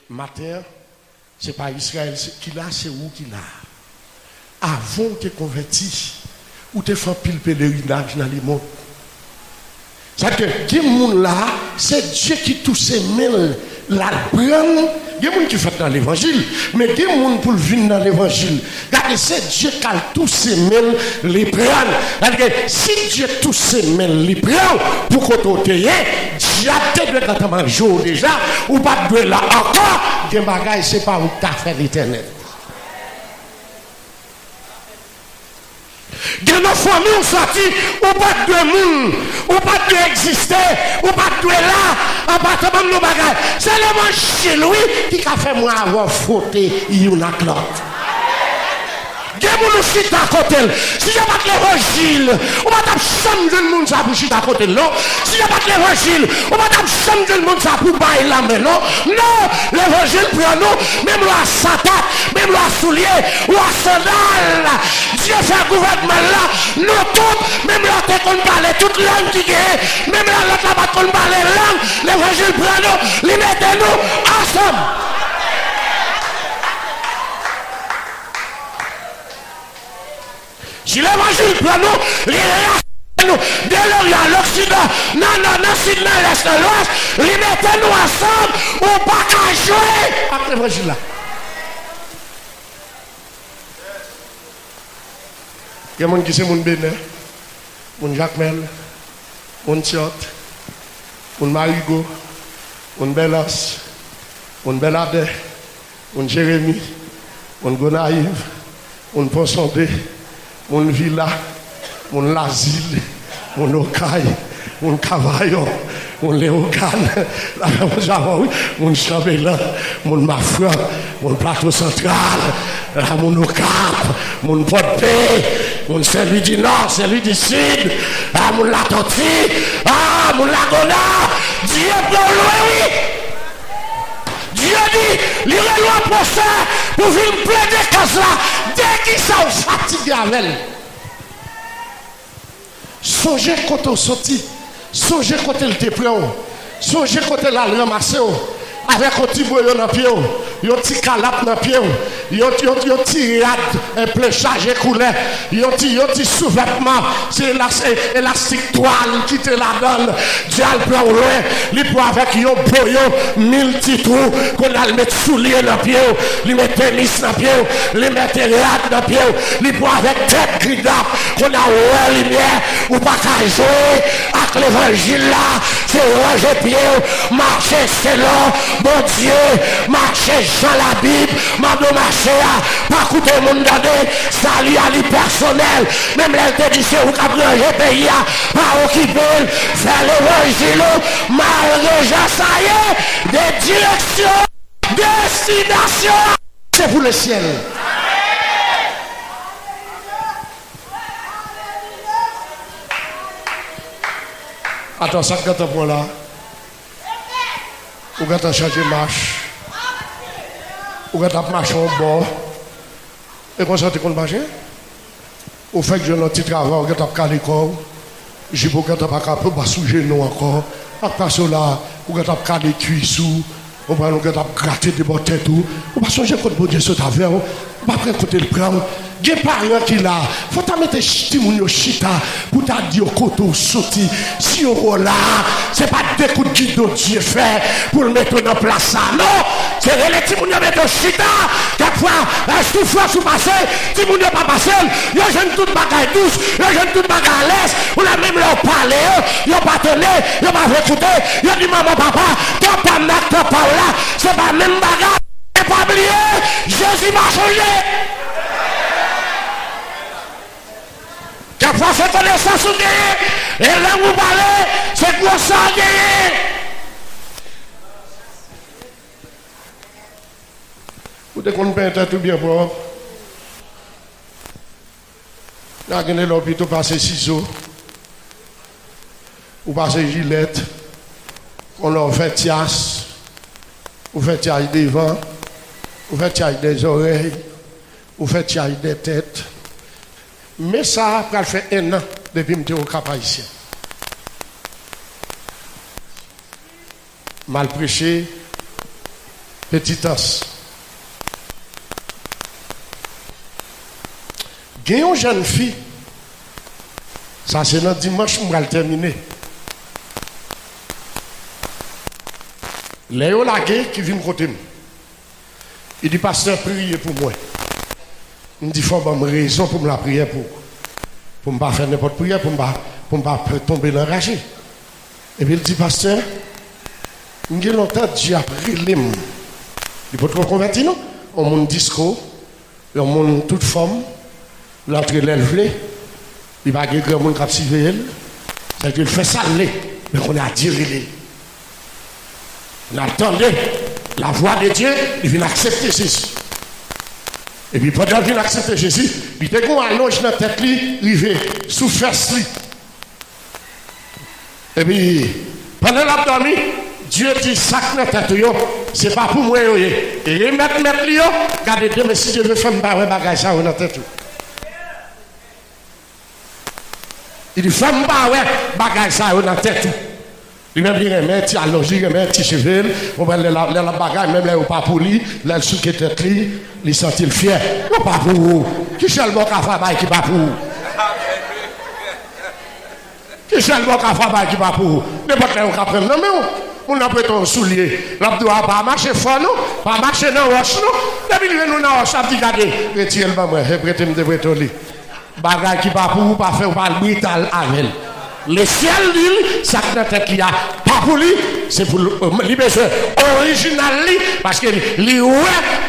Matin, ce n'est pas Israël qui l'a, c'est où qui l'a. Avant de te convertir, ou te faire pile pèlerinage dans le monde. C'est-à-dire que des gens là, c'est Dieu qui touche ses mains, la prenne. Il y a des gens qui font dans l'évangile, mais des gens pour venir dans l'évangile. C'est Dieu qui a tous ses mains, les prenne. Si Dieu touche ses mains, les prenne, pour qu'on te Dieu a peut-être dans ta jour déjà, ou pas de là encore, des bagages, c'est pas où tu as fait l'éternel. De nos familles ont sorti, ou pas de monde, ou pas de exister, ou pas de là, appartement de nos bagages. C'est le monde chez lui qui a fait moi avoir frotté une à l'autre. Des gens qui sont à côté. Si je n'ai pas l'évangile, on va changer le monde pour chiter à côté. Non. Si je n'ai pas l'évangile, on va changer le monde pour bailler la main. Non. Non. L'évangile prend nous, même la satate, même la soulier, ou la sandale. Dieu fait un gouvernement là, nous tous, même la tête qu'on parle, toute langue qui est, même la l'autre là qu'on parle langue, l'évangile prend nous, les mettez nous ensemble. Si l'évangile prend nous, nous, de l'Orient à l'Occident, non, sud, non, l'Est, l'Ouest, les mettez nous ensemble, ou pas qu'à jouer avec l'évangile là. Il y a des gens qui sont mon Bénin, mon Jacmel, mon Tiot, mon Marigo, mon Belas, mon Belade, mon Jérémy, mon Gonaïve, mon Ponsondé, mon Villa, mon Lazile, mon Okaï, mon Cavaillon, mon Léogane, mon Chambellan, mon Mafra, mon Plateau Central, mon Ocap, mon Porte-Paix, mon celui du Nord, celui du Sud, mon Latonti, mon Lagona, Dieu pour lui. Dieu dit, il y a loi pour ça, pour venir plaider comme ça, dès qu'ils sont fatigués avec elle. Songez quand on sortit, songez quand elle te prend, songez quand elle a ramassé, avec un petit boyau dans le pied, un petit calap dans le pied, un petit rad, un plein chargé coulé, un petit sous-vêtement, c'est élastique toile qui te la donne. Dieu le prend loin, il prend avec un boyau, 1000 petits trous, qu'on a le mettre soulier dans le pied, il met tennis dans le pied, il met rad dans le pied, il prend avec tête grida, qu'on a une lumière, ou pas qu'à jouer, avec l'évangile là, c'est ranger pied, marcher c'est long. Mon Dieu, marcher dans la Bible, m'a marcher, pas coûter mon donné, salut à lui personnel, même elle te dit c'est où qu'a pris un pays, pas occuper, faire l'évangile, malgré ça y est, des directions, destination, c'est pour le ciel. Attends, ça quand on là. Ou quand on change de marche, ou quand on marche au bord, et qu'on sortit qu'on marche, ou fait que j'ai un petit travail, ou quand on calé corps, j'ai beau quand on pas capable sous genou encore, après cela, ou quand on calé cuissou, ou quand on gratté des bottes tout, ou pas changer contre bon Dieu sur ta verre, ou pas prendre côté le prendre. Il y a des parents qui là, il faut te mettre chiti chita pour te dire que sauti. Si on là, ce n'est pas deux coups de guide que Dieu fait pour le mettre dans place. Non, c'est les petits gens qui mettent chita. Quelquefois, souffrance ou passé, si vous n'avez pas passé, il y a jeune toute bagaille douce, il y a jeune toute bagaille à l'aise, ou la même leur parler, ils n'ont pas tenu, ils n'ont pas écouté, ils ont dit maman, papa, quand pas là, quand pas là, c'est pas même bagaille. Et pas oublier, Jésus m'a changé. Quelquefois, c'est connaissance ou gagner, et là où vous parlez, c'est quoi ça gagner. Vous devez qu'on peint tout bien pour. Là, vous avez l'hôpital passer ciseaux, ou passer gilette, on leur fait tias, ou fait tias devant, ou fait tias des oreilles, ou fait tias des têtes. Mais ça, ça fait 1 an depuis que je suis au Cap Haïtien. Mal prêché, Petit os. Il y a une jeune fille, ça c'est notre dimanche, on va le terminer. Léo Lagué qui vient me côté. Il dit, pasteur, priez pour moi. Il me dit, il faut avoir une raison pour me la prier pour ne pas faire n'importe prière, pour ne pas tomber dans le ragé. Et puis il dit, pasteur, il y a longtemps, Dieu a pris les mots. Il peut trop convertir, non? On monte disco, on monte toute forme, l'entrée l'élevée, il va y avoir grand monde qui a suivi elle. C'est qu'il fait ça, mais on a dit, on attendait la voix de Dieu, il vient accepter Jésus. Et puis pendant qu'il vient accepter Jésus, il était qu'on allonge dans la tête, il vient sous fesse. Et puis pendant la dormi, Dieu dit ça que dans la tête, c'est pas pour moi. Et mettre regardez Dieu, mais si Dieu veut faire un bagage ça dans la tête. Il dit fais un bagage ça dans la tête. Il même dit remet petit allongé, remet petit cheveux, on va la bagaille même là pas pour lui, là sous qui tête lui, il sentit fier. Pas pour vous. Qui c'est le bon café qui pas pour vous? Qui c'est le bon café qui pas pour vous? N'importe où on prend non mais on a pris ton soulier. L'abdou a pas marcher fort non, pas marcher dans roche non. Depuis nous dans roche, a dit garder, retire le moi, prêter me prêter lui. Bagaille qui pas pour vous, pas faire pas brutal avec. Le ciel, l'île, ça qui tête qu'il y a, pas pour lui, c'est pour lui besoin original, parce que lui, ouais,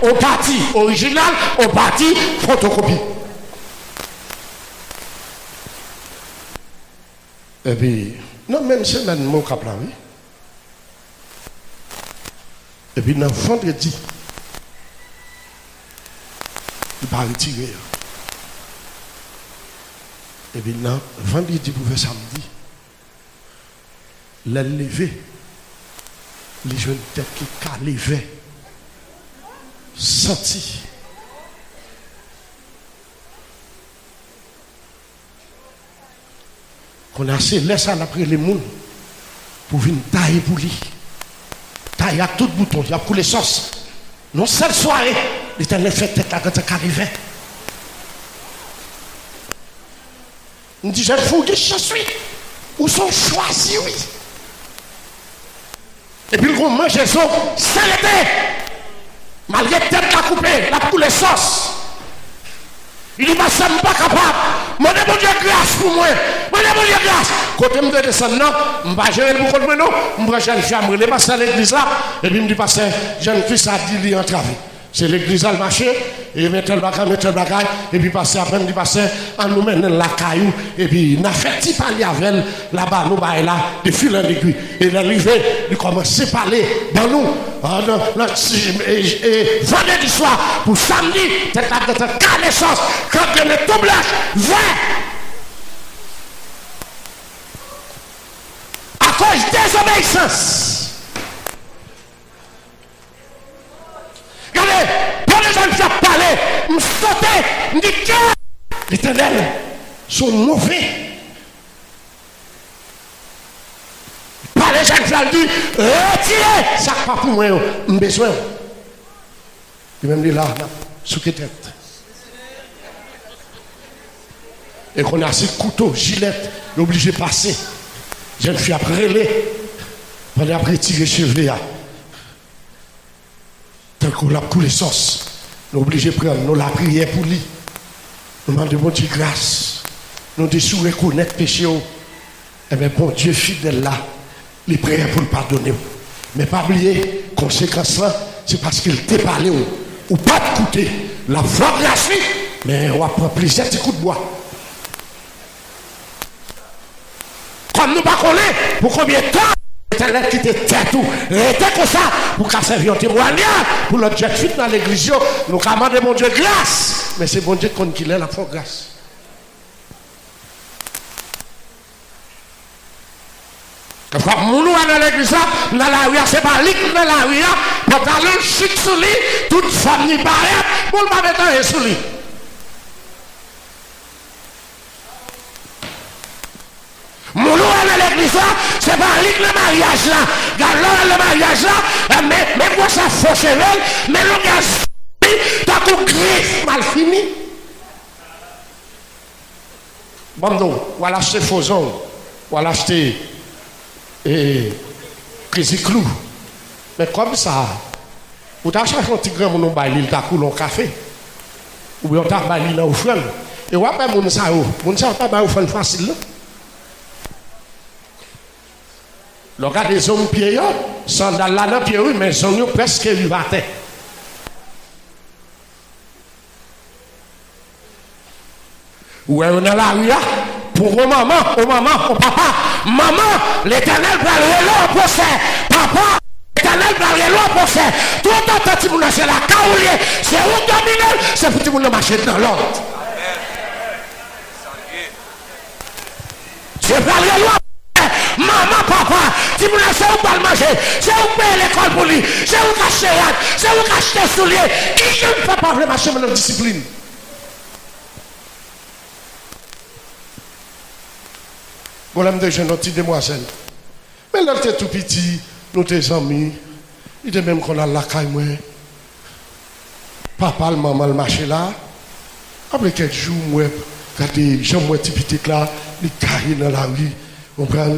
au parti original, au parti photocopie. Et puis, non, même c'est même mon cap là, oui. Et puis, dans vendredi, il va retirer. Et puis, non, vendredi pour faire samedi, les lever, les jeunes têtes qui lever, senti. Qu'on a assez laissé après les mouns pour venir tailler pour lui. Tailler à tout bouton, il y a pour les sauces. Non, cette soirée, l'Éternel fait tête là quand il arrivait. On dit, je fous que je suis. Où sont choisis, oui. Et puis, le gros mange ça, c'est l'été. Malgré tête la coupée, la coulée sauce. Il dit, je ne suis pas capable. Mon Dieu, grâce pour moi. Mon Dieu, grâce. Quand je me descends, non, je ne vais pas gérer pour contre moi, non. Je vais gérer, je vais passer à l'église là. Et puis, je me dis, pasteur, jeune fils a dit, il entravé. C'est l'église là, le marché, et mettre le bagage, et puis passer après, il dit, pasteur, on nous mène la caillou, et puis, on a fait petit parler avec elle, là-bas, nous, là, de fil en aiguille. Et l'arrivée, il commence à parler dans nous, et vendredi soir, pour samedi, tête à tête, connaissance, quand il y a tout blanche, vert. À cause des obéissances. Regardez, pour les gens qui ont parlé, me sauter, me dit que l'Éternel sont mauvais. Par les gens qui ont dit, retirez, ça pas pour moi, j'ai besoin. Il même dit là, sous quelle tête. Et qu'on a ces couteaux, gilets, obligé de passer. Jeune fille après relais, pendant après tirer cheveux. Tant qu'on l'a coulé sauce, nous obligés de prendre, nous la prière pour lui. Nous demandons bon Dieu grâce. Nous devons reconnaître le péché. Et bien bon Dieu fidèle là, les prières pour le pardonner. Mais pas oublier, conséquence là, c'est parce qu'il t'a parlé ou pas d'écouter. La voix gratuite, mais on va prendre plusieurs petits coups de bois. Comme nous ne connaissons pas pour combien de temps l'Éternel qui était tout, était comme ça, pour qu'à servir un témoignage, pour notre jet fit dans l'église, nous commandons mon Dieu grâce, mais c'est bon Dieu qui est la foi grâce. Quand nous dans l'église, dans la rue, c'est pas lui dans la rue, pantalon chic sous lui, toute famille barrette, pour le mettre un sous lui. Mon loup à l'église, c'est pas lui le mariage là. Garde le mariage là, mais moi ça fausse chevel, mais le gars, t'as qu'on griffe mal fini. Bon, donc, voilà acheter Fauson, voilà acheter Crazy Clou. Mais comme ça, vous avez acheté un petit grand mon bail, t'as coulé un café. Ou bien t'as bail dans offrande. Et vous avez mon ça, pas bail offrande facile. Le gars des hommes pieds, sandales là dans pied, mais ils sont presque rivatés. Ouais, on est là, oui, pour maman, au papa. Maman, l'Éternel va le pour faire. Papa, l'Éternel va le pour faire. Tout le temps, tu me c'est la caoulier. C'est où dominer, c'est pour que tu me marcher dans l'ordre. C'est pas le loi. Maman, papa, tu me laisses où pas le manger. C'est où payer l'école pour lui. C'est où cacher yad. C'est où cacher tes souliers. Qui ne peut pas vraiment marcher dans la discipline. Voilà, je suis une petite demoiselle. Mais là, j'étais tout petit, nous tes amis, il était même qu'on a la caille, moi. Papa, le maman, le marché là. Après quelques jours, moi, regardez, j'ai moi petit là, les cahiers dans la rue, on prend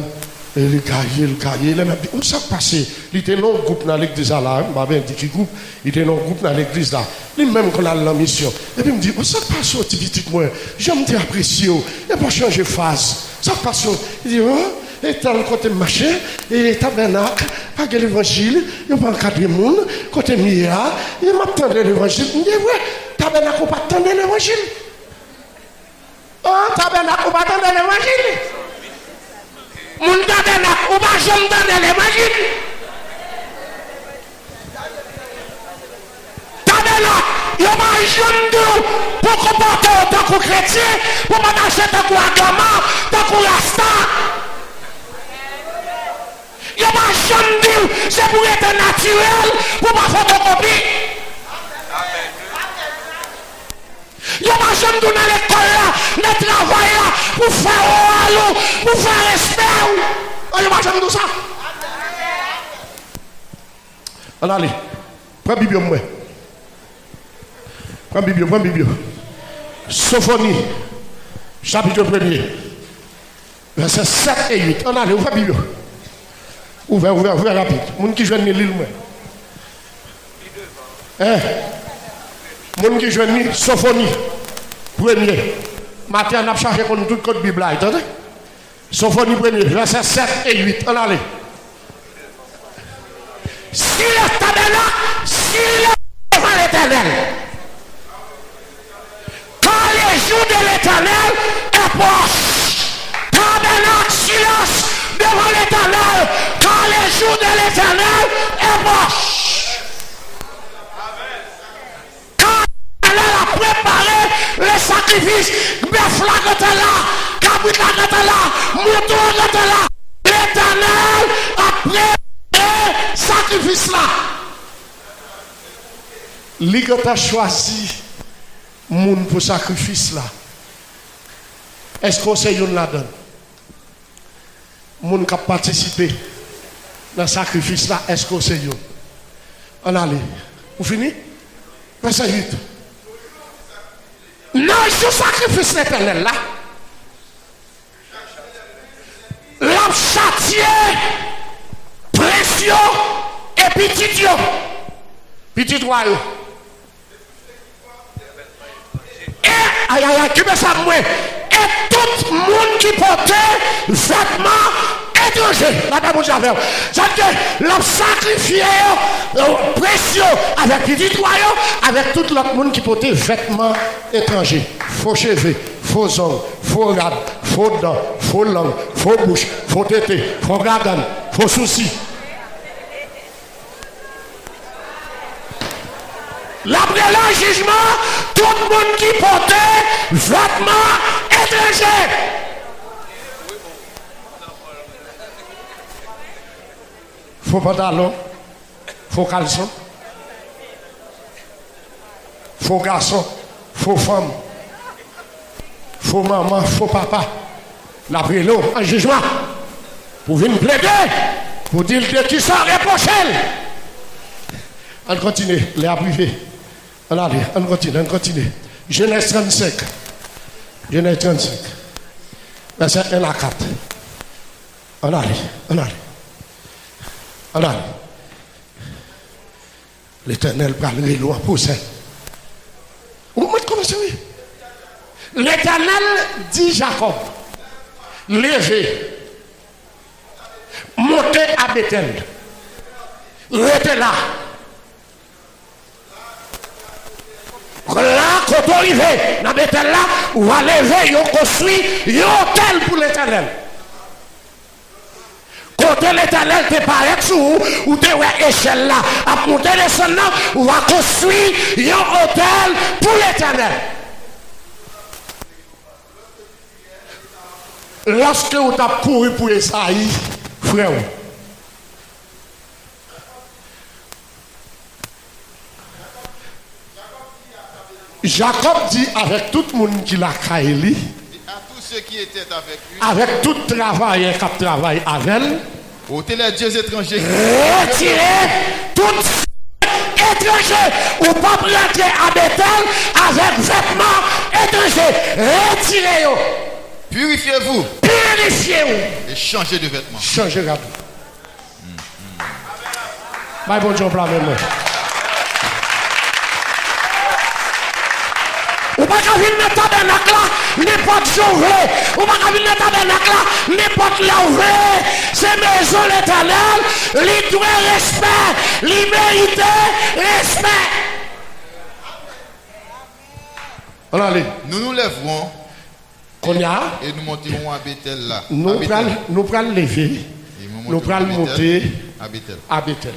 les cahiers, là, où ça passé? Il était dans le groupe dans l'église là, je m'avais dit qu'il groupe, il était dans le groupe dans l'église là. Lui même qu'on a la mission. Et puis il me dit, où ça passe au petit moi? J'aime te apprécier, il n'a pas changé phase. Ça passe, il dit, oh, et t'as le côté marché, et tabernacle, pas de l'évangile, il n'y a pas encadré le monde, côté Mia, il m'attend l'évangile. Il dit, ouais, tabernacle, on pas attendre l'évangile. Oh, tabernacle, on pas attendre l'évangile. Mon tabernacle, on pas jamais attendre l'évangile. Tabernacle, il n'y a pas jamais pour comporter tant que chrétien, pour pas marcher tant que agama, tant que rasta. Il n'y a pas jamais c'est pour être naturel, pour pas faire photocopie. Il n'y a pas jamais dans l'école là, dans le travail là, pour faire oral, pour faire respect. Il n'y a pas jamais tout ça. On allez, prends la Bible moi. Prends la Bible. Sophonie, chapitre 1er, versets 7 et 8. On allez, ouvre la Bible. Ouvre rapide. Moun qui joue l'île, moi. Moun qui joue Sophonie, 1er. Matin, on a cherché contre toute code Bible. Attendez. Sophonie 1er, versets 7 et 8. On allez. Si le tabernacle, si le devant l'Éternel, quand les jours de l'Éternel est proche, tabernacle, silence devant l'Éternel, quand les jours de l'Éternel est proche. Quand l'Éternel a préparé le sacrifice, bœuf là était là, cabrit là était là, mouton était là, l'Éternel a préparé sacrifice là. L'Église a choisi moun pour sacrifice là. Est-ce qu'on sait yon la donne? Moun qui a participé dans le sacrifice là, est-ce qu'on sait yon? On allez. Vous finissez? Verset 8. Non, ce sacrifice l'éternel là. L'homme châtié, précieux et petit yo. Petit royaume. Et, aïe, qui me ça moi? Et tout le monde qui portait vêtements étrangers. La Bible j'avais. C'est-à-dire, l'homme sacrifié, précieux, avec petit royaume, avec tout le monde qui portait vêtements étrangers. Faux cheveux, faux ongles, faux rad, faux dents, faux langue, faux bouche, faux tété, faux gargan, faux soucis. L'après le jugement, tout le monde qui portait vêtements étrangers. Faux pantalon, faux caleçon, faux garçon, faux femme, faux maman, faux papa. L'après l'eau, un jugement, pour venir plaider, pour dire qui sont reprochés. On continue, les privés. On continue. Genèse 35. Genèse 35. Verset 1 à 4. On allait. L'Éternel parle de l'eau en procès. Vous me commencez, oui. L'Éternel dit Jacob, levez, montez à Bethel, restez là. Là, quand on arrive dans Bethel là, on va lever, on construit un hôtel pour l'Éternel. Quand l'Éternel te paraît sous ou te ouais échelle là, à monter descendre, on va construire un hôtel pour l'Éternel. Lorsque vous avez couru pour Esaïe, frère, Jacob dit avec tout le monde qui l'a caillé, à tous ceux qui étaient avec lui, avec tout travail qui travaille avec elle, ôtez les dieux étrangers, retirez tout étranger ou pas rentrer à Bethel avec vêtements étrangers, retirez-vous. Purifiez-vous. Purifiez-vous. Et changez de vêtements. Changez de vêtements. Bye, bon Dieu, plan même. Ou pas qu'à venir dans le tabernacle là, n'importe sauvé. Ou pas qu'à venir dans le tabernacle là, n'importe l'ouvert. C'est maison l'Éternel, lui doit respect, lui mérite respect. On allez. Nous nous lèverons. Et nous monterons à Bethel là. Nous prenons lever. Nous prenons monter à Bethel.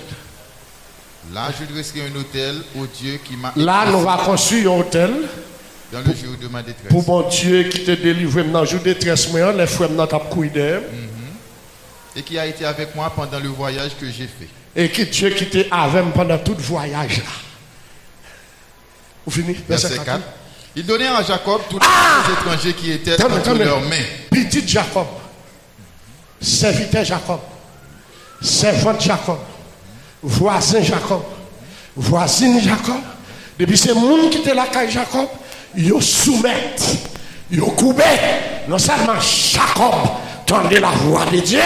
Là, je dresserai un hôtel au Dieu qui m'a. Là, nous allons construire un hôtel. Dans le jour de ma détresse. Pour mon Dieu qui te délivre dans le jour de détresse, les frères n'ont pas cuidé. Et qui a été avec moi pendant le voyage que j'ai fait. Et qui Dieu qui était avec moi pendant tout le voyage là. Vous finissez? Verset 4. Il donnait à Jacob tous les étrangers qui étaient entre leurs mains. Petit Jacob, serviteur Jacob, servante Jacob, voisin Jacob, voisine Jacob. Depuis ces gens qui étaient là avec Jacob, ils soumettent, ils coupent. Non seulement Jacob tendait la voix de Dieu,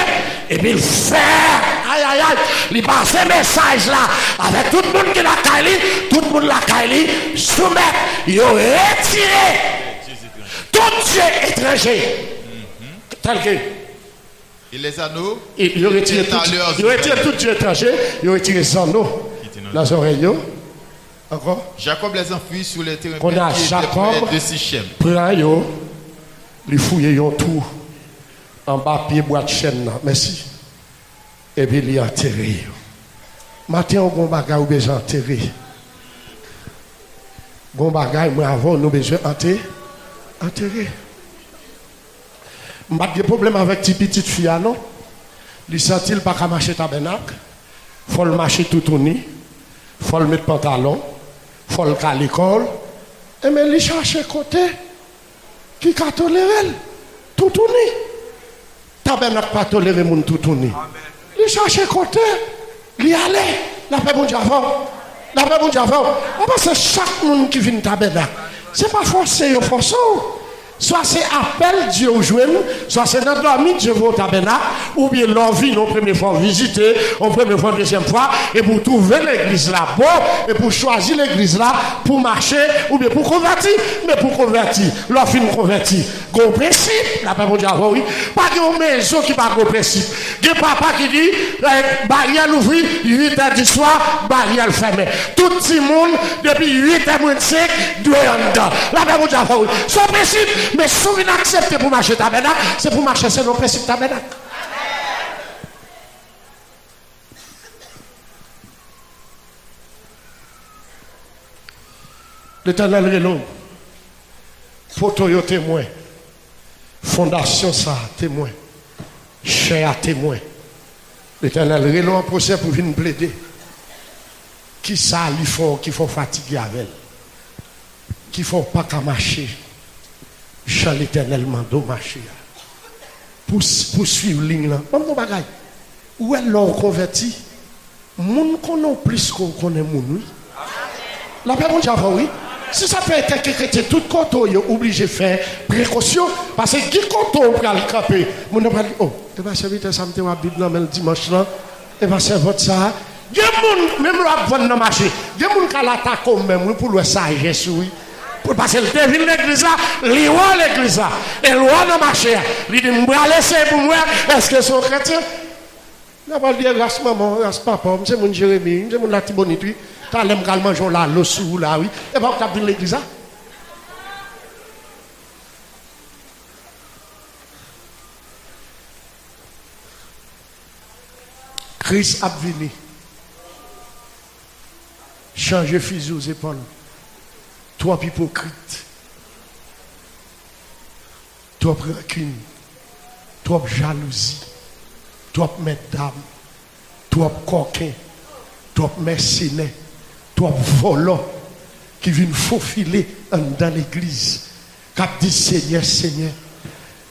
et puis il fait, il passe un message là, avec tout le monde qui l'a caillé, tout le monde l'a caillé, soumettre, ils ont retiré tout Dieu étranger. Tel que. Et les anneaux, ils ont retiré tout Dieu étranger, ils ont retiré les anneaux dans les oreilles. Encore? Jacob les enfuit sous les terrains qui étaient près de Sichem. Prends yo, les fouiller yo tout en bas pied boîte chaîne. Merci. Et puis il enterré. Matin on gon bagay ou besoin enterrer. Gon bagay moi avant nous besoin enterrer. M'pas de problème avec petite fille non. Il sentit pas qu'à marcher tabernacle. Faut le marcher tout tourné. Faut le mettre pantalon. Faut le à l'école. Et mais il cherche côté qui a toléré tout tourné. Tabernacle pas toléré moun tout tourné. Il cherche côté, il allait. La paix bon Dieu avant. La paix bon Dieu avant. On pense que chaque monde qui vient tabernacle, c'est pas forcé, forcé. Soit c'est appel Dieu au jour, soit c'est dans la nuit Dieu va au tabernacle, ou bien l'envie, nos première fois visiter, on première fois, deuxième fois, et pour trouver l'église là bon, et pour choisir l'église là, pour marcher, ou bien pour convertir, mais pour convertir, l'on fin convertir. Gros principe, la paix mon Dieu, oui, pas de maison qui pas gros principe. Il y a papa qui dit, barrière ouvrie, 8h du soir, barrière fermée. Tout le monde, depuis 8h25, doit en dedans. La paix mon Dieu, oui. Son principe, mais si vous acceptez pour marcher tabernacle, c'est pour marcher selon le principe tabernacle. L'Éternel est long. Photo yo témoin. Fondation ça témoin. Chair témoin. L'Éternel est long en procès pour venir plaider. Qui ça lui faut qui faut fatiguer avec elle. Qui faut pas qu'à marcher. Jean l'Éternel mando marcher. Pour suivre ligne là. Comme ton bagage. Où est l'homme converti? Moun connaît plus qu'on connaît moun, oui. La paix, mon Dieu, oui. Si ça fait que tout canton est obligé de faire précaution, parce que qui canton pour aller camper, mon n'a pas dit, oh, tu vas servir ça, tu vas Bible le dimanche là, tu vas servir ça. Il y a des gens, même là, vont dans le marché, il y a des gens qui l'attaquent même pour le sagesse, oui. Parce que le devine l'église là, il voit l'église là, et il voit dans le marché, il dit, je vais laisser pour moi, est-ce que c'est un chrétien? Il n'a pas dit, grâce maman, grâce papa, c'est mon Jérémie, c'est mon Latibonite, oui. T'as l'aime qu'à manger là, le sou là, oui. Et bien, tu as vu l'église là? Christ a venu. Changer fusil aux épaules. Toi, hypocrite. Toi, rancune. Toi, jalousie. Toi, mesdames. Toi, coquin. Toi, mercenaire. Toi, volant. Qui vient faufiler dans l'église. Cap dit Seigneur, Seigneur.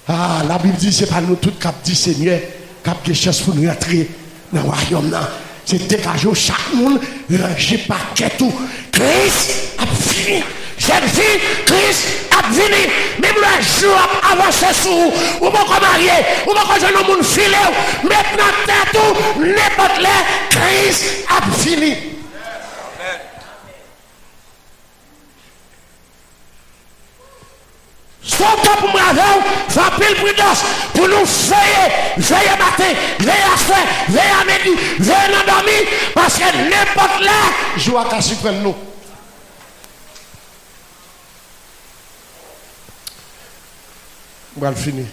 Ah, la Bible dit, c'est pas nous tous qui dit Seigneur. Cap qui cherche pour nous rentrer dans le royaume. C'est dégager chaque monde, ranger paquet tout. Christ a fini. Jeune fille, Christ a fini. Même le jour avancé sur ou pas marié, ou pas jeune homme filé, maintenant tête tout, n'importe là, Christ a fini. Son temps pour moi, va pile prudence pour nous veiller matin, veiller à soir, veiller à midi, veiller à dormir, parce que n'importe là, je vois qu'à supprendre nous. On va le finir.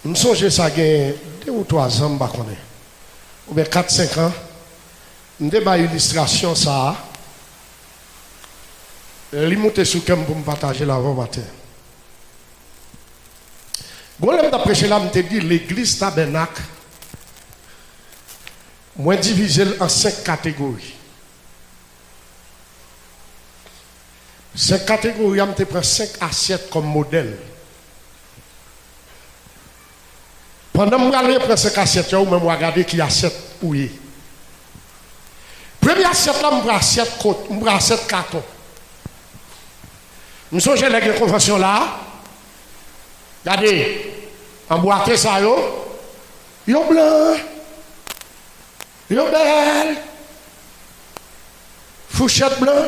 Nous songeons ça il y a 2 ou 3 ans, ou bien 4-5 ans, nous avons une illustration ça. Je monte sur le pour me partager l'avant matin. Quand je suis prêché là, je dit l'église tabernacle, moi divisé en 5 catégories. 5 catégories, je prends 5 assiettes comme modèle. Pendant que je prends 5 assiettes, je vais regarder qui assiette où est. Première assiette là, je prends assiette carton. Nous sommes les conventions là. Regardez, emboîté ça, yo blanc, yo belle, fourchette blanc,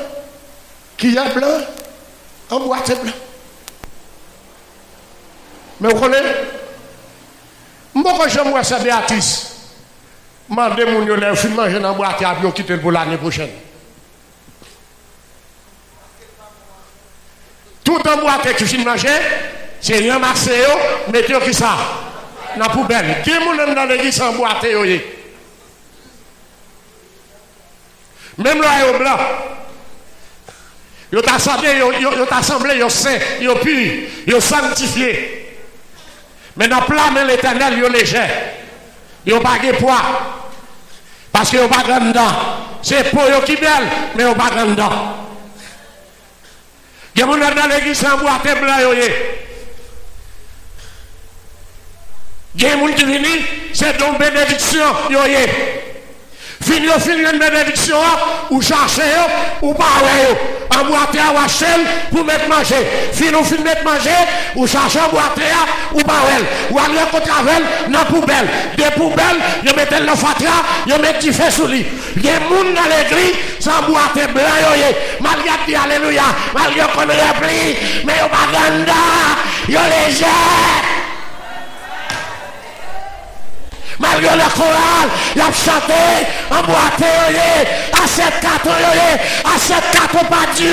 cuillère blanc, emboîté blanc. Mais vous connaissez, moi je vois ça Béatrice, je demande mon yo film manger dans boîte et puis quitter pour l'année prochaine. Tout en boîte que tu finis manger, c'est ramasser, mettez qui ça dans la poubelle. Qui est dans l'église en boîte? Même là, il est blanc. Il est assemblé, il est saint, il est pur, il est sanctifié. Mais dans le plan de l'éternel, il est léger. Il n'est pas de poids. Parce qu'il n'est pas grand dedans. C'est pour eux qui est belle, mais il n'est pas grand dedans. Il y a des gens dans l'église en boîte blanc. Il y a des gens qui viennent, c'est donc bénédiction. Fini une bénédiction, ou chercher, ou parler, en boîte à wacher pour mettre manger. Fini mettre manger, ou chercher en boîte ou parler, ou aller contre avec dans la poubelle. Des poubelles, ils mettent le fatra, ils mettent du feu sous lui. Il y a des gens dans l'église sans boîte blanc, malgré dit alléluia, malgré qu'on replie, mais ils pas ganda, ils léger. Malgré le choral, il a chanté, emboîté, à cette carte, pas Dieu,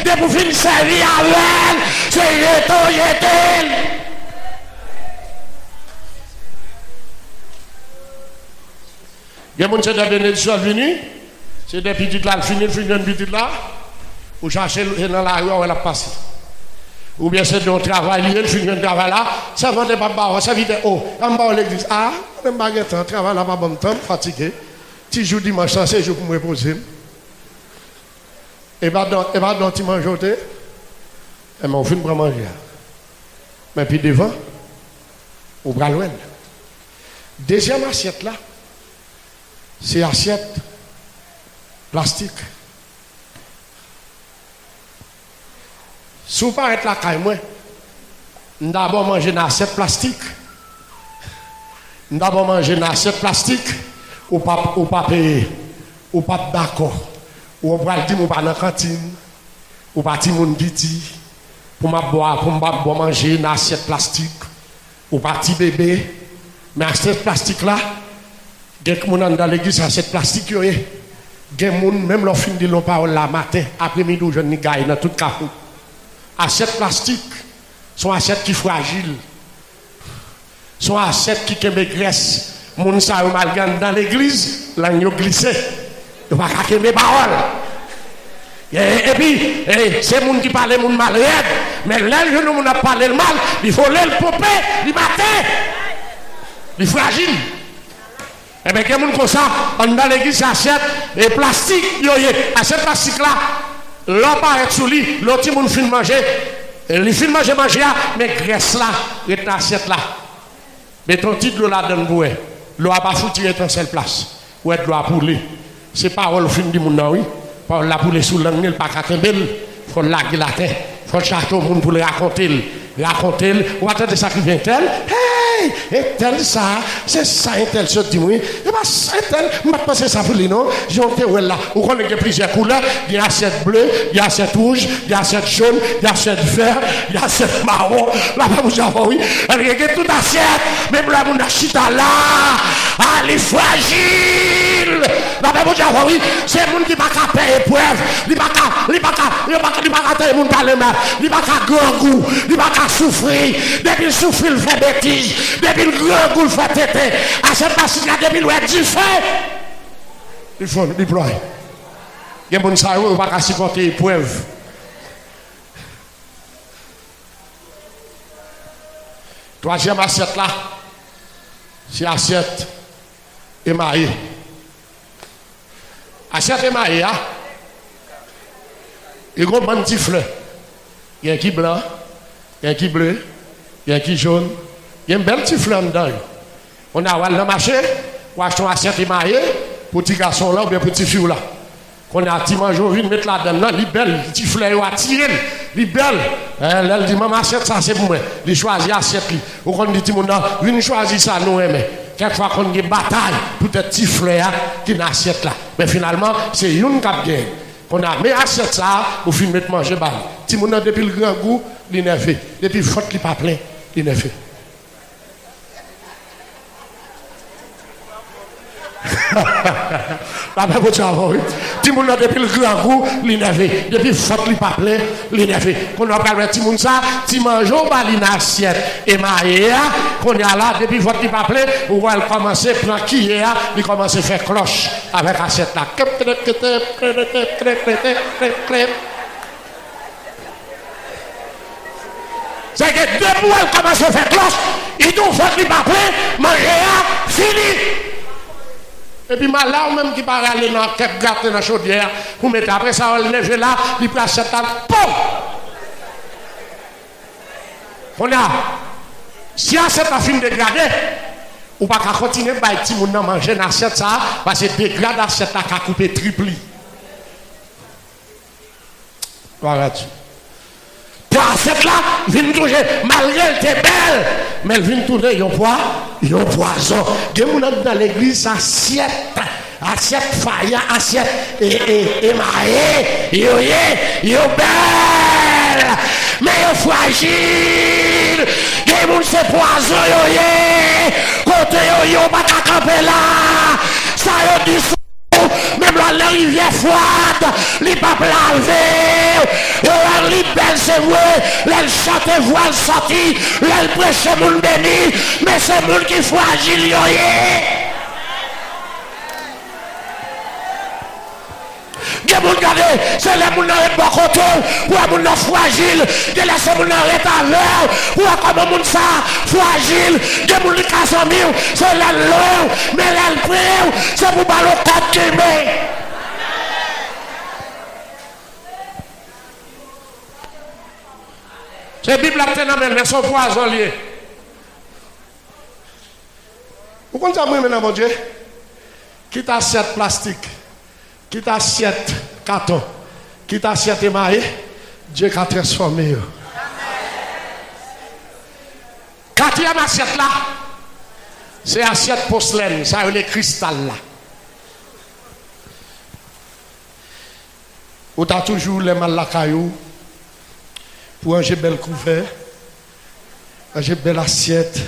de pour finir servir avec, c'est yéto. Il y a des gens qui ont bénédiction venus, c'est des petites là, fini une petite là, ou chercher dans la rue où elle a passé. Ou bien c'est un travail, il finit un travail là, ça va pas barre, ça vite oh, en bas l'église. Ah, on n'a pas temps, travail là, pas bon temps, fatigué. Si jour dimanche, c'est jour pour me reposer. Et va dans tu manges ôté. Et on finit pour manger. Mais puis devant, on va loin. Deuxième assiette là, c'est assiette plastique. Si vous pas être là, moi, d'abord manger une assiette plastique. D'abord manger une assiette plastique, ou pas payer, ou pas d'accord. Ou on va dire, ou pas dans la cantine, ou pas dire, mon petit, pour boire, manger une assiette plastique, ou pas dire bébé. Mais assiette plastique là, il y a des gens dans l'église, assiette plastique, il y a des gens, même leur fin de l'eau parole la matin, après-midi, je ne gagne dans tout café. Assiette plastique sont assiettes qui fragiles. Sont assiettes qui ont graisse. Moun sa ou mal dans l'église, là ils ont glissé. Ils ne pas qu'à mes paroles. Et puis, c'est moun qui parle moun mal, mais là, je ne pas parlé le mal, il faut le popper, il matin. Il est fragile. Et bien, quelqu'un comme ça, on dans l'église, assiette et plastique, assiette plastique là, l'on paraît sous lui, l'autre moun fin manger, il fin manger, mais graisse là, il est assiette là. Mais ton titre là donne vous, l'eau a pas foutu être en seule place. Ou être l'eau a poulé. C'est parole fin du monde, oui. Parole la poulé sous l'angle, il pas qu'à il faut laguer la tête. Il faut château monde pour le raconter. Ou attendez ça qui vient tel. Hey, et tel ça, c'est ça, et tel ce dit oui. Et bien, c'est tel, je ne vais pas passer ça pour lui, non? J'ai un là. Vous connaissez plusieurs couleurs. Il y a cette bleue, il y a cette rouge, il y a cette jaune, il y a cette vert, il y a cette marron. Là, vous avez oui. Il y a toute assiette. Même là, mon achita là. Ah, les fragiles. Là, vous avez oui. C'est le monde qui n'a pas payer épreuve. Il n'a pas qu'à payer mon parlement. Il n'a pas qu'à grand goût. Il n'a pas qu'à souffrir. Depuis le souffre, il fait bêtise. Depuis le grand goût, il fait têter. À cette partie-là, depuis le du fait. Il faut déployer. Il y a des gens qui ne peuvent pas supporter l'épreuve. Troisième assiette là, c'est assiette émaillée. Assiette émaillée, il y a un bon petit fleur. Il y a un qui blanc, il y a un qui bleu, il y a un qui jaune. Il y a un bel petit fleur dedans. On a le marché, on achète une assiette émaillée pour petit garçon là ou bien pour petit fille là. On a un petit mangeau, on mettre là-dedans, il est belle, petit fleur, on tire, il est belle. Elle dit, maman, assiette ça, c'est pour moi. Il choisit assiette. Ou qu'on dit, on choisit ça, nous aimons. Quelquefois, qu'on a une bataille pour être petit fleur qui est une assiette là. Mais finalement, c'est une qui a gagné. On a mis assiette ça, ou fin mettre manger balle. Si on a depuis le grand goût, il est nerveux. Depuis le faute, il n'est pas plein, il est nerveux. La même chose avant, oui. Si on a depuis le grand goût, il est nerveux. Depuis le faute, il n'est pas plein, il est nerveux. Qu'on a parlé de si on ça, si mangeons, bah, il a assiette. Et maïa, qu'on a là, depuis le faute, il n'est pas plein, on va commencer à prendre qui est là, il commence à faire cloche avec assiette là. C'est que deux mois, elle commence à faire cloche, il doit faire qu'il n'est pas plein, manger là, fini. Et puis là, même qui part aller dans quelques gâtes dans la chaudière, vous mettez après ça, on lève là, il place cette table, POM! On a, si assiette a fini de dégrader, ou pas qu'à continuer à petit monde manger dans l'assiette ça, parce que dégrade l'assiette là, qu'à couper tripli. Voilà. L'assiette là, vient toucher, malgré elle était belle, mais elle vient toucher, il y a un poison. Il y a dans l'église, assiette faillant, assiette émaillée, il y a belle, mais il est fragile. Il y a des c'est poison, côté il y a pas qu'à camper là, ça y a du sang. Même là, la rivière froide, les papes lavés, les belles c'est vrai, les chantent voile sorti, les prêchent moun béni, mais c'est moun qui fragile, c'est les moun qui bon côté, ou les moun fragile, de laisser moun arrêter avec, ou comme moun ça fragile, des moun qui cassent c'est les loin, mais les prêts, c'est pour pas le code qui met. C'est la Bible qui est dans mais son poison lié. Vous comprenez maintenant, mon Dieu? Quitte assiette plastique, quitte assiette carton, quitte assiette émaillé, Dieu a transformé. Quatrième assiette là, c'est assiette porcelaine, ça a les cristals là. Ou t'as toujours les mal la caillou pour un bel couvert, un belle assiette,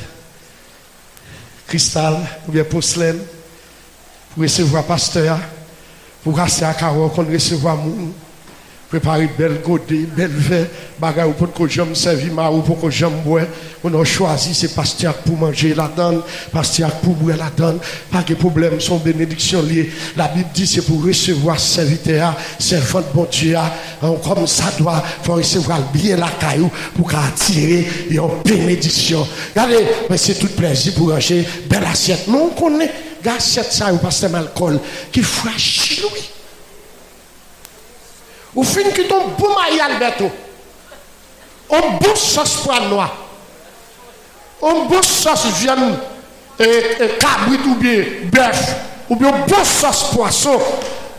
cristal ou bien porcelaine, pour recevoir pasteur, pour rester à carreau, qu'on recevoir moun, préparer belle godé, belle verre, bagaille pour que j'aime servir ma ou pour que j'aime boire. On a choisi ces pasteurs pour manger la donne, pasteurs pour boire la donne. Pas de problème, son bénédiction liée. La Bible dit c'est pour recevoir serviteur, servant de bon Dieu, comme ça doit, faut recevoir bien la caillou pour attirer une bénédiction. Regardez, mais c'est tout plaisir pour manger belle assiette. Non, on connaît, assiette ça ou pasteur Malcol qui fragile, oui. Ou fin qui tombe bon maï Alberto. On bousse sauce poivre noir. On bousse sauce viande cabrit ou bien bœuf ou bien bousse sauce poisson.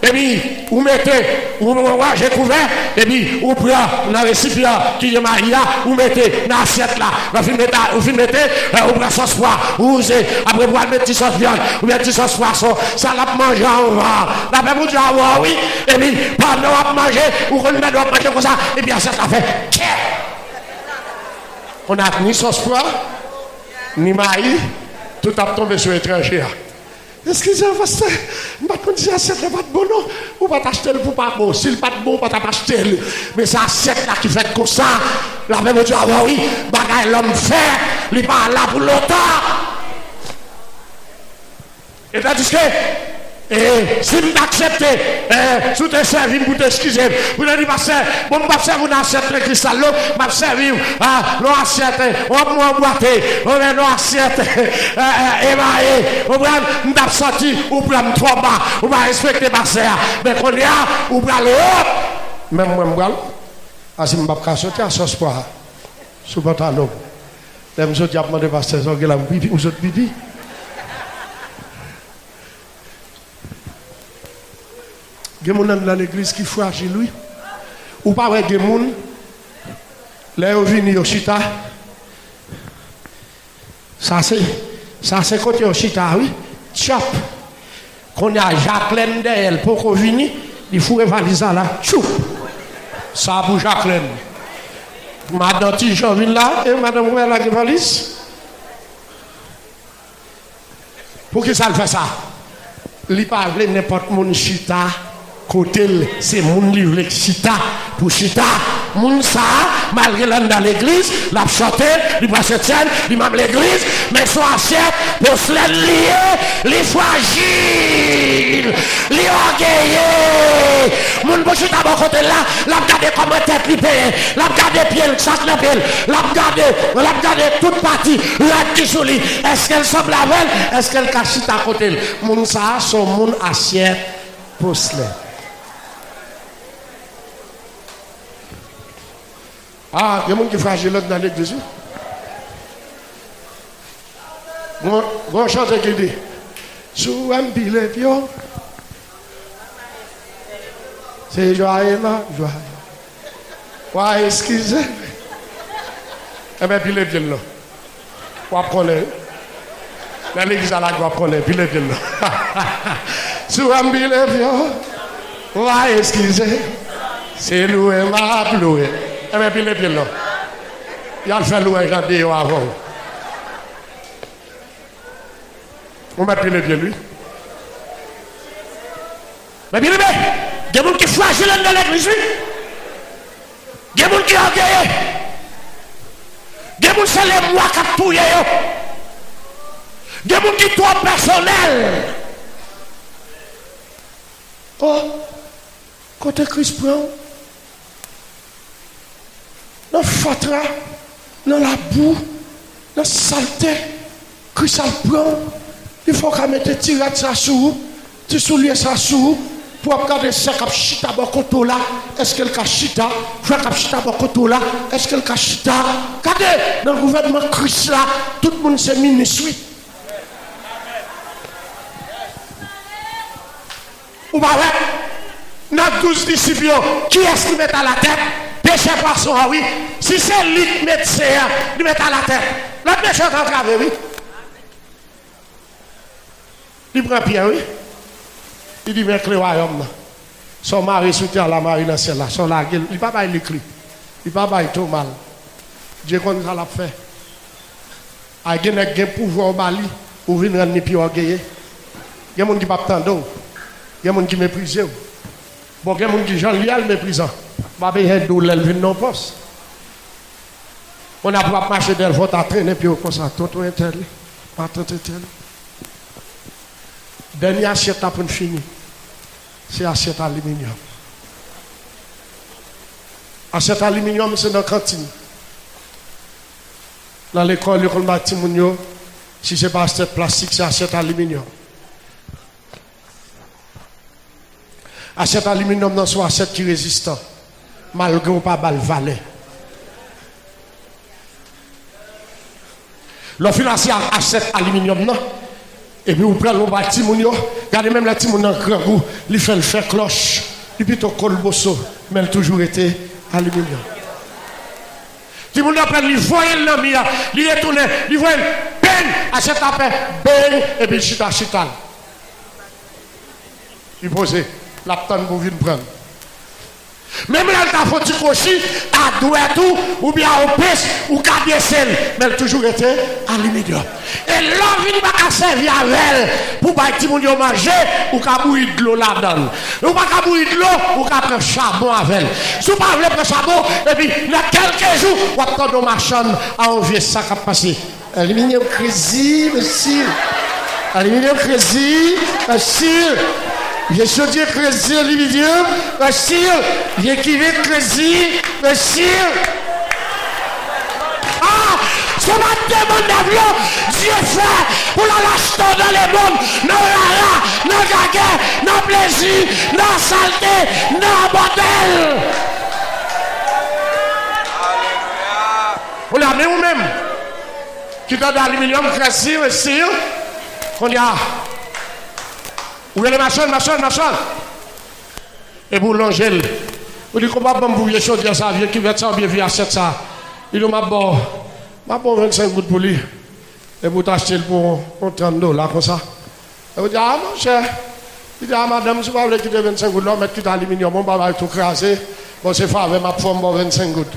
Et puis, vous mettez, vous mangez couvert, et puis, vous prenez dans le récipient qui est maïa, vous mettez dans l'assiette là, vous mettez, vous prenez sauce poivre, vous usez, après vous mettez sauce viande, vous mettez sauce poisson, ça l'a mangé en vent. D'après vous dire, oui, et puis, pendant vous manger, vous remettez, vous mangez comme ça, et puis, l'assiette a fait, on a ni sauce poivre, ni maïs, tout a tombé sur l'étranger. Excusez-moi, pasteur, je ne vais pas dire assiette, pas de bon, non. Ou pas t'acheter pour pas bon. S'il pas de bon, pas t'acheter. Mais c'est assiette là qui fait comme ça. La même chose, ah oui, bagaille l'homme fait, il n'est pas là pour longtemps. Et tandis que, si vous acceptez, si vous êtes servi, vous t'excusez, vous dites, pasteur, bon, je ne vais pas servir une assiette de cristal, je vais servir une assiette, on va boiter, on va une assiette émaillée, on va me sortir, on va me trop bas, on va respecter pasteur, mais quand il y a, on va le haut. Même moi, je vais pas sortir à sauce poire, sous le pantalon. Je vais demander pasteur, vous avez pipi, vous avez pipi. Il y a des gens dans l'église qui fragile, lui. Ou pas, il y a des gens, là, ils viennent au chita. Ça, c'est côté au chita, oui. Chop. Quand il y a Jacqueline d'elle, pour qu'on vienne, il faut révaliser là. Choup. Ça pour Jacqueline. Madame Tijon vient là, et madame Ouelle la valise. Pour qui ça le fait ça? Il parle n'importe mon chita. Côté, c'est mon livre chita pour chita. Moun ça, malgré l'un dans l'église, l'a chanté, il passe cette scène, il m'a l'église, mais son assiette, pour se lier, les fragiles, les orgueillés. Moun pour chita bon côté là, l'a regardé comme tête li paye, l'a regardé pied, chaque la pelle, l'a regardé toute partie, l'a qui sous lui. Est-ce qu'elle semble avec, est-ce qu'elle cache chita à côté? Moun ça, son moun assiette pour cela. Ah, il y a des gens qui fragile dans l'église. Bon chanteur qui dit, sous un billet pion, c'est joyeux là, joyeux. Ouais, excusez. Eh bien, billet pion là. Quoi prendre? Dans l'église à la quoi prendre, billet pion là. Sous un billet pion, ouais, excusez. C'est loué, m'a loué. Eh bien, puis les pieds là. Il a fait louer un déo avant. On met les pieds lui. Mais bien, il y a des gens qui flagellent dans l'église. Il y a des gens qui orgueillent. Il y a des gens qui sont les mois qui touillent. Il y a des gens qui sont personnels. Oh, côté Christ Brown. Dans le fatra, dans la boue, dans la saleté, Christ prend, il faut qu'on mette tirade ça sous, tu souliers ça sous, pour regarder ce qu'il chita dans le là, est-ce qu'elle a chita, frère qu'il chita dans le là, est-ce qu'elle a chita, regardez, dans le gouvernement Christ là, tout le monde s'est ministre. Ou pas ouais? Dans 12 disciples, qui est-ce qui met à la tête? Péché poisson, oui. Si c'est lui qui met il met à la tête. L'autre méchant en travers, oui. Il prend Pierre, oui. Il dit, mais que le royaume, son mari soutient la mari dans celle-là, son la gueule, il ne va pas le cri. Il ne va pas tout mal. Dieu connaît ça l'a fait. Il y a un pouvoir au Mali, ou venir rendre les pieds orgueilleux. Il y a des gens qui ne peuvent pas attendre. Il y a des gens qui méprisent. Bon, il y a des gens qui Jean-Lial méprisant. Je ne vais pas d'où l'élever non poste. On a pas marcher d'elle, faut t'entraîner, puis comme ça, tonton est tel, pas tonton tel. Dernière assiette pour finir, c'est assiette aluminium. Assiette aluminium, c'est dans la cantine. Dans l'école bâtiment, si ce n'est pas assiette plastique, c'est assiette aluminium. Assiette aluminium, non, c'est assiette qui résistant, malgré pas balle valet. Le financier achète aluminium, non? Et puis vous prenez le bâtiment, regardez même la timoun dans le grand goût, il fait le fer cloche, et puis ton colbosso, mais il a toujours été aluminium. Timoun après, il voit le mien, il est tourné, il voit le bang, achète après, bang, et puis chita. Il pose, la tonne pour venir prendre. Même là, il a fait du cochi, à douette ou bien au pêche, ou qu'à sel, mais elle a toujours été aluminium. Et l'envie ne va pas servir avec elle pour que les gens mangent ou qu'à bouillir de l'eau là-dedans. Ou pas qu'à bouillir de l'eau ou qu'à prendre charbon avec elle. Si vous ne voulez pas charbon, et puis dans quelques jours, vous attendez au marchand à envier ça qui a passé. Aluminium crazy, monsieur. Aluminium crazy, monsieur. Je suis dit crazy, aluminium, monsieur. J'ai kivé crazy, monsieur. Ah! Ce matin, mon avion, Dieu fait pour la lâcheté dans les mondes, dans la dans la guerre, dans le plaisir, dans la saleté, dans le bordel. On a mis nous-mêmes qui donne l'aluminium crassé, monsieur. On y a. Où est le machin. Et pour l'angèle, vous dites comment vous voulez choisir ça, qui va être ça, bien vu à 7 ça. Il dit, ma bon 25 gouttes pour lui. Et vous t'achetez pour $30 comme ça. Et vous dites, ah mon cher. Il dit, ah madame, si vous voulez quitter 25 gouttes, là, mettre tout aluminium, on va tout craser. Bon, c'est fait avec ma forme, 25 gouttes.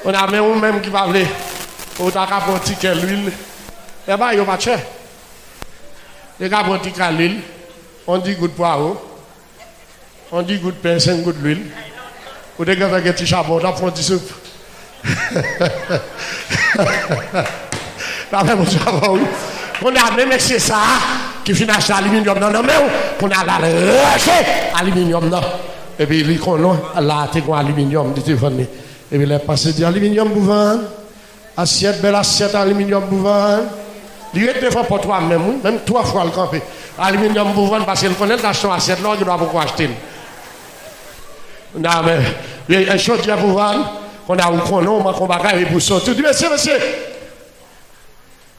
On a même même qui va aller. On a un petit ticket l'huile. Eh bien, il n'y a pas de cher. Les gars, on dit qu'à l'huile, on dit goutte poireau, on dit goutte pain, 5 gouttes d'huile. Ou des gars avec un petit charbon, on a un petit soupe. On a même c'est ça qui finit acheter l'aluminium dans nos mains, on a la lâché aluminium là. Et puis il connaît là, tu as aluminium de téléphone. Et puis il est passé dit aluminium pour vendre, assiette, belle assiette aluminium pour vendre. Il est deux fois pour toi même 3 fois le campé. Aluminium pour vendre parce qu'il connaît d'acheter une assiette là, il doit beaucoup acheter. Non, mais il y a une chose pour vendre. On a un chrono, on a un pour sortir. Je dis, monsieur. Et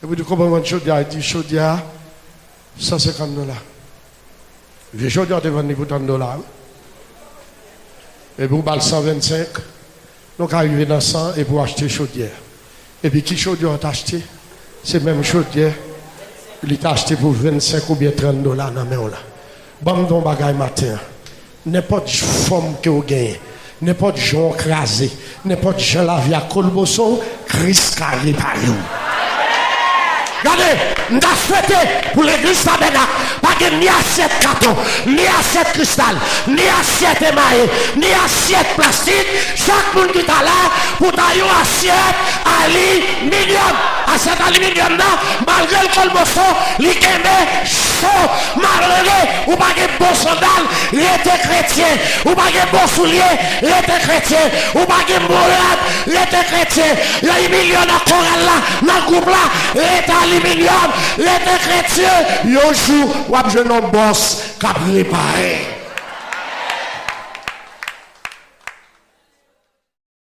vous dites, comment on chaudière? Il dit, chaudière, $150. Le chaudière te vendre pour $30. Et vous avez 125. Donc, arriver dans 100 et pour acheter chaudière. Et puis, qui chaudière t'a acheté? C'est même chaudière. Il t'a acheté pour 25 ou bien $30 dans la main. Bon, don bagaille matin. N'importe forme que vous gagnez. N'importe gens crasé, n'importe gens la vie à colbosson, Christ carré par vous. Regardez, nous avons souhaité pour l'église Tabernacle, pas de ni assiette carton, ni assiette cristal, ni assiette émaillée, ni assiette plastique. Chaque monde qui est là, pour tailler une assiette aluminium. Assiette aluminium, malgré le colbosson, il est chaud, malgré, ou pas de bon sandal, il était chrétien, ou pas de bon soulier, il était chrétien, ou pas de mourade, il était chrétien. Il y a un million de chorale là, dans le groupe là, il était aluminium, il était chrétien. Il y a un jour, où je n'en bosse qu'à préparer.